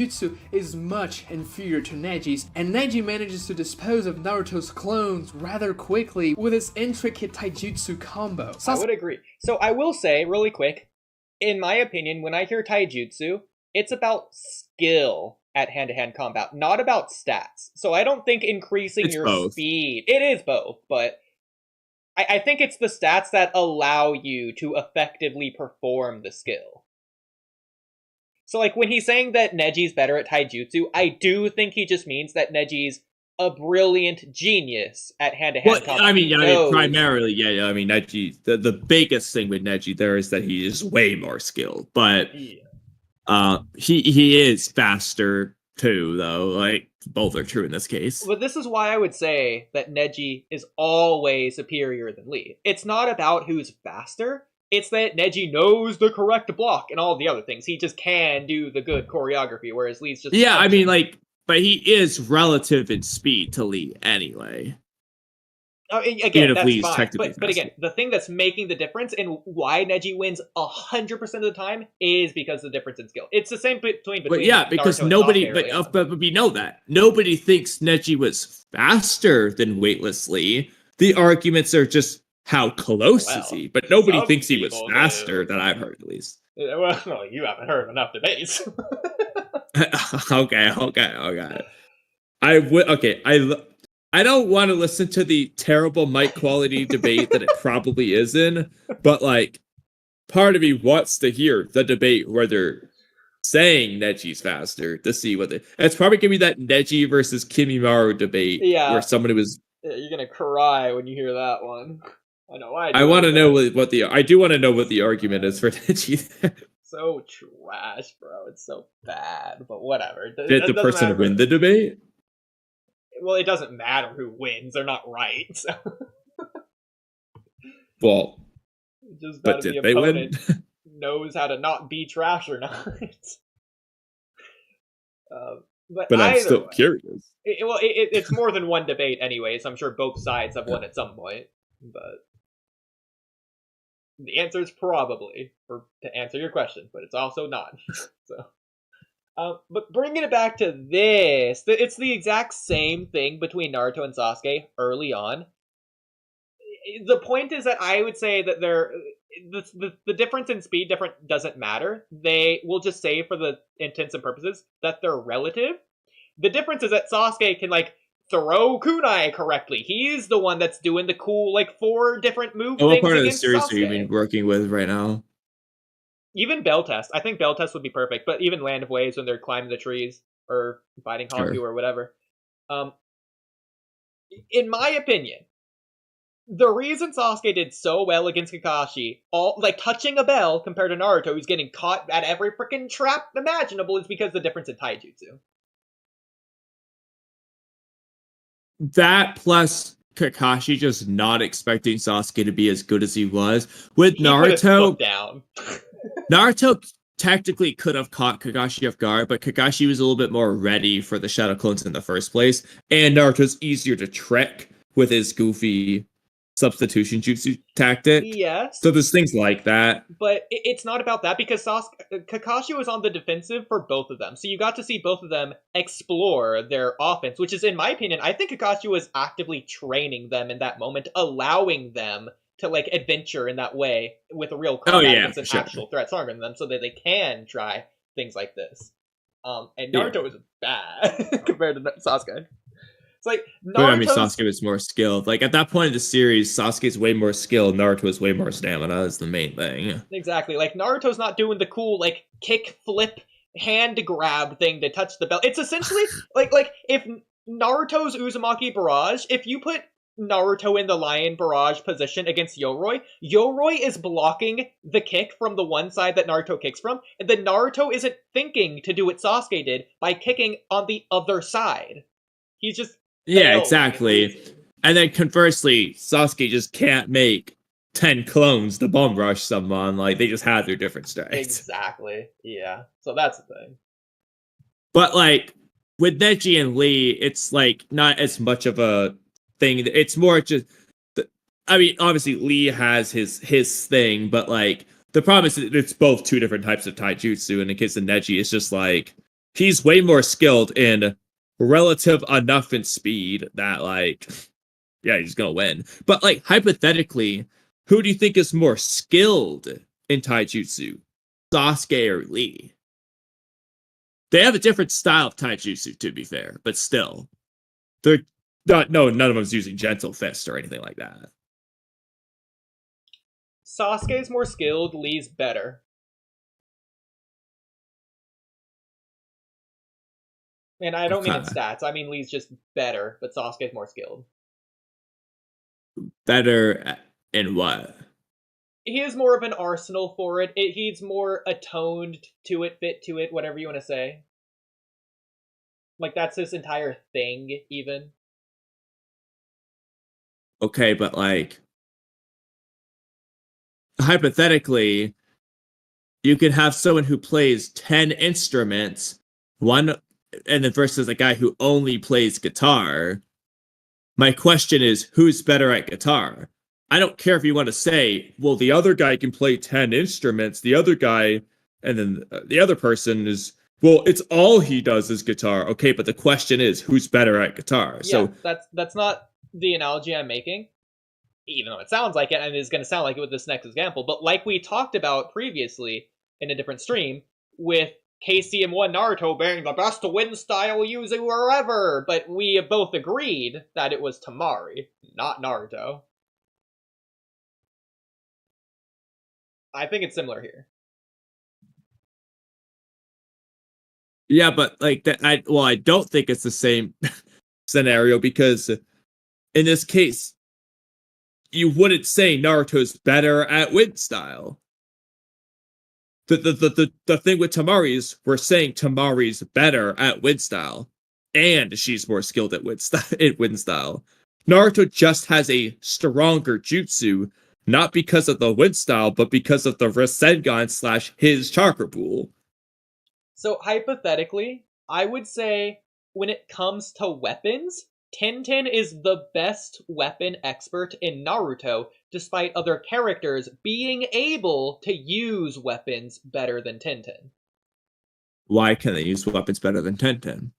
Taijutsu is much inferior to Neji's, and Neji manages to dispose of Naruto's clones rather quickly with his intricate Taijutsu combo. I would agree. So I will say, really quick, in my opinion, when I hear Taijutsu, it's about skill at hand-to-hand combat, not about stats. So I don't think increasing It's your both. speed... It is both, but I think it's the stats that allow you to effectively perform the skill. So, like, when he's saying that Neji's better at Taijutsu, I do think he just means that Neji's a brilliant genius at hand-to-hand combat. I mean, primarily, yeah. I mean, Neji, the biggest thing with Neji there is that he is way more skilled, but he is faster too, though. Like, both are true in this case. But this is why I would say that Neji is always superior than Lee. It's not about who's faster. It's that Neji knows the correct block and all the other things. He just can do the good choreography, whereas Lee's just... Yeah, I mean, like, but he is relative in speed to Lee anyway. Again, that's fine. But again, the thing that's making the difference and why Neji wins 100% of the time is because the difference in skill. It's the same between but yeah, because Naruto nobody, and Sasuke but we know that nobody thinks Neji was faster than Weightless Lee. The arguments are just how close is he, but nobody thinks he was faster that I've heard, at least. Well, no, you haven't heard enough debates. Okay. I don't want to listen to the terrible mic quality debate that it probably is in, but like, part of me wants to hear the debate where they're saying Neji's faster to see what it's probably gonna be that Neji versus Kimimaru debate, where somebody was. Yeah, you're gonna cry when you hear that one. I know. I want to know what the. I do want to know what the argument is for Neji. So trash, bro. It's so bad, but whatever. Did the person win the debate? Well, it doesn't matter who wins. They're not right. So. Well, just but did they win? Knows how to not be trash or not. But I'm still curious. It's more than one debate anyways. I'm sure both sides have won at some point. But the answer is probably, or to answer your question, but it's also not. So. But bringing it back to this, it's the exact same thing between Naruto and Sasuke early on. The point is that I would say that the difference in speed doesn't matter. They will just say, for the intents and purposes, that they're relative. The difference is that Sasuke can, like, throw kunai correctly. He's the one that's doing the cool, like, 4 different move things. What part of the series are you been working with right now? Even Bell Test. I think Bell Test would be perfect, but even Land of Waves when they're climbing the trees or fighting Haku or whatever. In my opinion, the reason Sasuke did so well against Kakashi, touching a bell compared to Naruto, who's getting caught at every freaking trap imaginable, is because the difference in Taijutsu. That plus Kakashi just not expecting Sasuke to be as good as he was. With Naruto, down. Naruto technically could have caught Kakashi off guard, but Kakashi was a little bit more ready for the Shadow Clones in the first place, and Naruto's easier to trick with his goofy substitution jutsu tactic. Yes. So there's things like that. But it's not about that, because Kakashi was on the defensive for both of them. So you got to see both of them explore their offense, which is, in my opinion, I think Kakashi was actively training them in that moment, allowing them to, like, adventure in that way with a real combat against an actual threat stronger than them, so that they can try things like this. And Naruto was bad compared to Sasuke. It's like, Sasuke was more skilled. Like, at that point in the series, Sasuke's way more skilled, Naruto is way more stamina, is the main thing. Exactly. Like, Naruto's not doing the cool, like, kick, flip, hand grab thing to touch the belt. It's essentially, like if Naruto's Uzumaki Barrage, if you put Naruto in the Lion Barrage position against Yoroi is blocking the kick from the one side that Naruto kicks from, and then Naruto isn't thinking to do what Sasuke did by kicking on the other side. He's just... Yeah, exactly. And then conversely, Sasuke just can't make 10 clones to bomb rush someone. Like, they just have their different strengths. Exactly. Yeah. So that's the thing. But, like, with Neji and Lee, it's, like, not as much of a thing. It's more just... I mean, obviously, Lee has his thing, but, like, the problem is that it's both two different types of taijutsu, and in the case of Neji, it's just, like, he's way more skilled in relative enough in speed that like, yeah, he's gonna win. But like hypothetically, who do you think is more skilled in taijutsu, Sasuke or Lee? They have a different style of taijutsu, to be fair, but still, they're not. No, none of them's using gentle fist or anything like that. Sasuke's more skilled, Lee's better. And I don't mean in stats, I mean Lee's just better, but Sasuke's more skilled. Better in what? He has more of an arsenal for it. He's more attuned to it, fit to it, whatever you want to say. Like, that's his entire thing, even. Okay, but like, hypothetically, you could have someone who plays 10 instruments, one, and then versus a guy who only plays guitar. My question is, who's better at guitar? I don't care if you want to say, well, the other guy can play 10 instruments, the other guy, and then the other person is, well, it's all he does is guitar. Okay, but the question is, who's better at guitar? Yeah, so that's not the analogy I'm making, even though it sounds like it, and it's going to sound like it with this next example. But like we talked about previously in a different stream, with KCM1 Naruto being the best wind style user ever, but we have both agreed that it was Temari, not Naruto. I think it's similar here. Yeah, but like that, I don't think it's the same scenario because in this case, you wouldn't say Naruto's better at wind style. The thing with Temari is we're saying Temari's better at wind style, and she's more skilled at wind style. Naruto just has a stronger jutsu, not because of the wind style, but because of the Rasengan / his chakra pool. So hypothetically, I would say when it comes to weapons, Tenten is the best weapon expert in Naruto, despite other characters being able to use weapons better than Tenten. Why can they use weapons better than Tenten?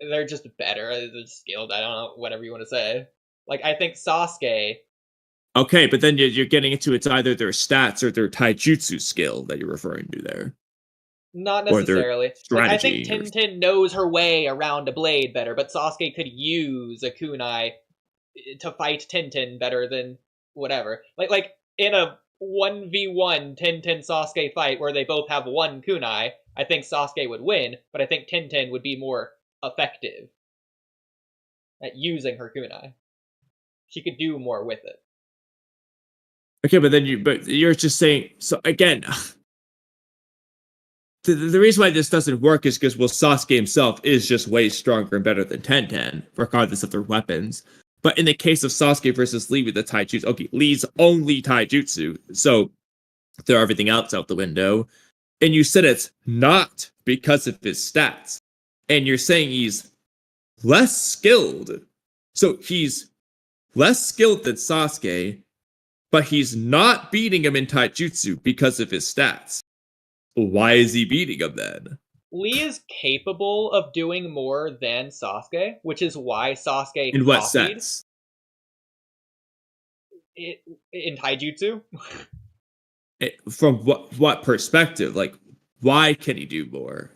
They're just better. They're skilled. I don't know, whatever you want to say. Like, I think Sasuke... Okay, but then you're getting into it's either their stats or their taijutsu skill that you're referring to there. Not necessarily. Like, I think Tenten knows her way around a blade better, but Sasuke could use a kunai to fight Tenten better than whatever. Like in a 1v1 Tenten Sasuke fight where they both have one kunai, I think Sasuke would win, but I think Tenten would be more effective at using her kunai. She could do more with it. Okay, but you're just saying, so again, the reason why this doesn't work is because, well, Sasuke himself is just way stronger and better than Tenten, regardless of their weapons. But in the case of Sasuke versus Lee with the Taijutsu, okay, Lee's only Taijutsu, so throw everything else out the window. And you said it's not because of his stats. And you're saying he's less skilled. So he's less skilled than Sasuke, but he's not beating him in Taijutsu because of his stats. Why is he beating him then? Lee is capable of doing more than Sasuke, which is why Sasuke in what sense? In Taijutsu? From what perspective? Like, why can he do more?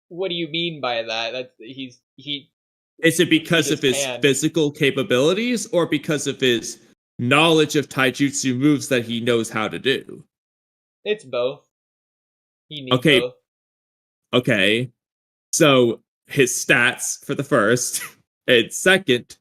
What do you mean by that? Is it because of his physical capabilities or because of his knowledge of Taijutsu moves that he knows how to do? It's both. He needs both. Okay. So his stats for the first, and second,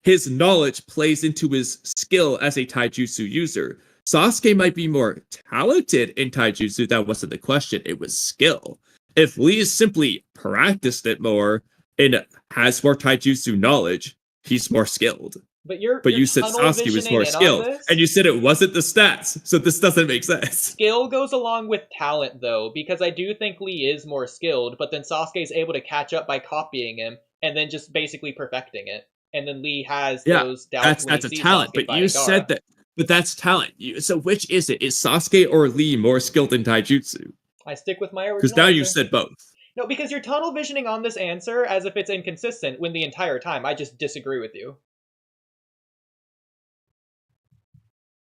his knowledge plays into his skill as a Taijutsu user. Sasuke might be more talented in Taijutsu. That wasn't the question. It was skill. If Lee simply practiced it more and has more Taijutsu knowledge, he's more skilled. But you said Sasuke was more skilled, and you said it wasn't the stats, so this doesn't make sense. Skill goes along with talent, though, because I do think Lee is more skilled, but then Sasuke is able to catch up by copying him, and then just basically perfecting it. And then Lee has those doubts. That's a talent, but you said that But that's talent. So which is it? Is Sasuke or Lee more skilled in taijutsu? I stick with my Because original now answer. you said both. No, because you're tunnel visioning on this answer as if it's inconsistent when the entire time I just disagree with you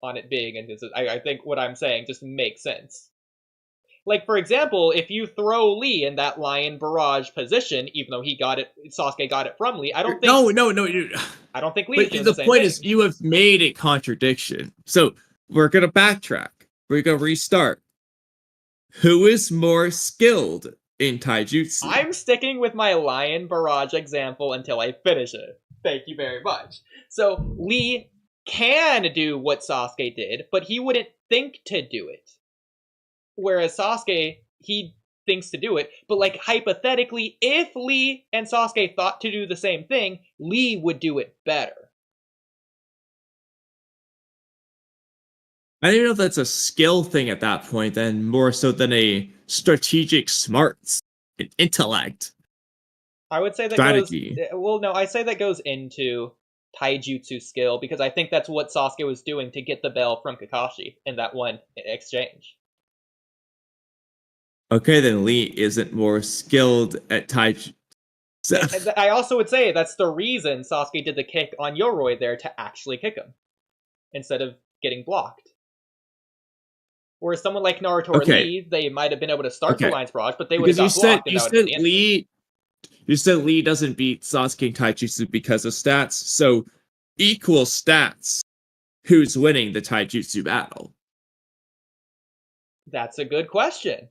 on it being inconsistent. I think what I'm saying just makes sense. Like, for example, if you throw Lee in that lion barrage position, even though Sasuke got it from Lee, I don't think. No. I don't think Lee But is doing the the same point thing. is, you have made a contradiction. So we're gonna backtrack. We're gonna restart. Who is more skilled in taijutsu? I'm sticking with my lion barrage example until I finish it. Thank you very much. So Lee can do what Sasuke did, but he wouldn't think to do it. Whereas Sasuke, he thinks to do it, but like hypothetically, if Lee and Sasuke thought to do the same thing, Lee would do it better. I don't know if that's a skill thing at that point, then more so than a strategic smarts, an intellect. I would say that strategy. I say that goes into taijutsu skill because I think that's what Sasuke was doing to get the bell from Kakashi in that one exchange. Okay, then Lee isn't more skilled at taijutsu. I also would say that's the reason Sasuke did the kick on Yoroi there to actually kick him instead of getting blocked. Whereas someone like Naruto or Lee, they might have been able to start the Lion's Barrage, but they would have got blocked. You said Lee. You said Lee doesn't beat Sasuke in taijutsu because of stats. So equal stats. Who's winning the taijutsu battle? That's a good question.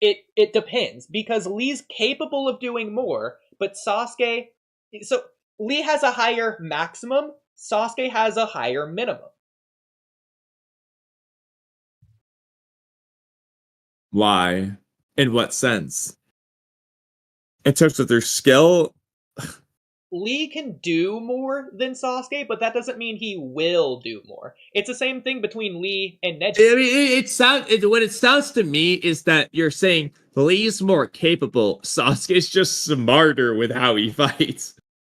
It depends because Lee's capable of doing more, but Sasuke. So Lee has a higher maximum. Sasuke has a higher minimum. Why? In what sense? In terms of their skill? Lee can do more than Sasuke, but that doesn't mean he will do more. It's the same thing between Lee and Neji. I mean, what it sounds to me is that you're saying Lee's more capable. Sasuke's just smarter with how he fights.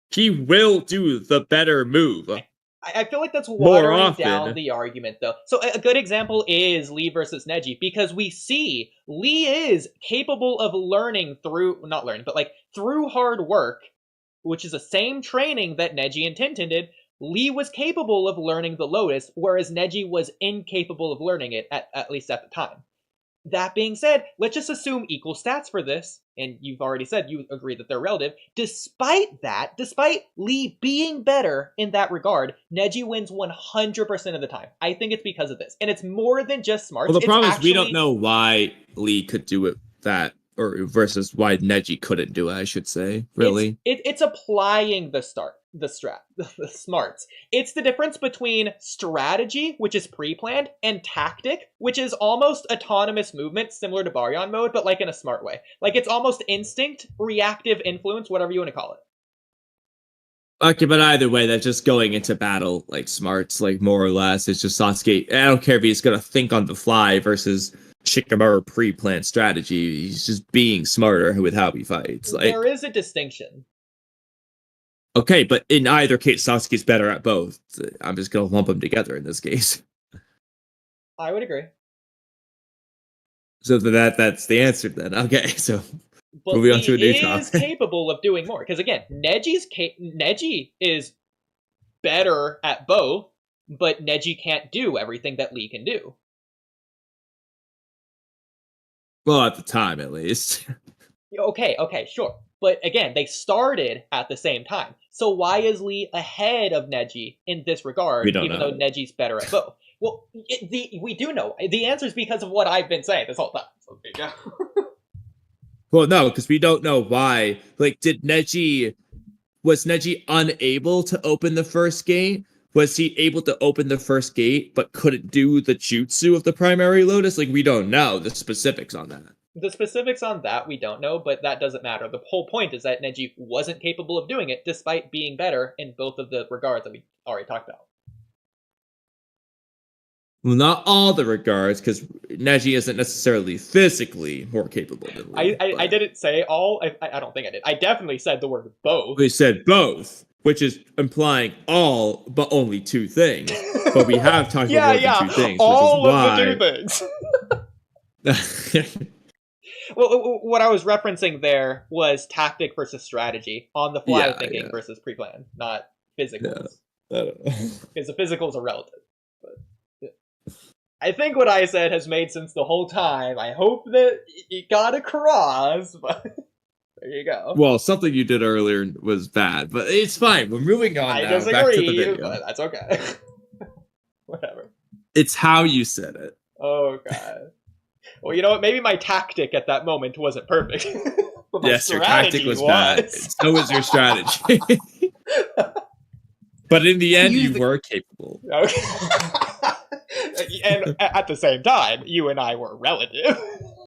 He will do the better move. I feel like that's watering down the argument, though. So a good example is Lee versus Neji, because we see Lee is capable of learning through hard work, which is the same training that Neji and Tintin did. Lee was capable of learning the Lotus, whereas Neji was incapable of learning it, at least at the time. That being said, let's just assume equal stats for this, and you've already said you agree that they're relative. Despite Lee being better in that regard, Neji wins 100% of the time. I think it's because of this. And it's more than just smarts. Well, the problem is we don't know why Lee could do it versus why Neji couldn't do it, I should say, really. It's applying the smarts. It's the difference between strategy, which is pre-planned, and tactic, which is almost autonomous movement, similar to Baryon mode, but like in a smart way. Like it's almost instinct, reactive influence, whatever you want to call it. Okay, but either way, that's just going into battle, like smarts, like more or less. It's just Sasuke. I don't care if he's gonna think on the fly versus Shikamaru pre-planned strategy. He's just being smarter with how he fights. Like, there is a distinction. Okay, but in either case, Sasuke's better at both. I'm just gonna lump them together in this case. I would agree. So that's the answer then. Okay, so but moving on to a new topic. Is capable of doing more because again, Neji is better at both, but Neji can't do everything that Lee can do. Well, at the time, at least. Okay, sure. But again, they started at the same time. So why is Lee ahead of Neji in this regard, even though Neji's better at both? Well, we do know. The answer is because of what I've been saying this whole time. So there you go. Well, no, because we don't know why. Like, was Neji unable to open the first gate? Was he able to open the first gate, but couldn't do the jutsu of the primary Lotus? Like, we don't know the specifics on that. The specifics on that we don't know, but that doesn't matter. The whole point is that Neji wasn't capable of doing it, despite being better in both of the regards that we already talked about. Well, not all the regards, because Neji isn't necessarily physically more capable than Lee. I didn't say all. I don't think I did. I definitely said the word both. We said both. which is implying all, but only two things. But we have talked about more than two things, all which is of the two things. Well, what I was referencing there was tactic versus strategy, on the fly thinking versus pre-plan, not physicals. Because the physicals are relative. But I think what I said has made sense the whole time. I hope that it got across, but there you go. Well, something you did earlier was bad, but it's fine. We're moving on now. Disagree, back to the video. But that's okay. Whatever. It's how you said it. Oh, God. Well, you know what? Maybe my tactic at that moment wasn't perfect. But my Yes, your tactic was bad. So was your strategy. But in the end, you were capable. Okay. And at the same time, you and I were relative.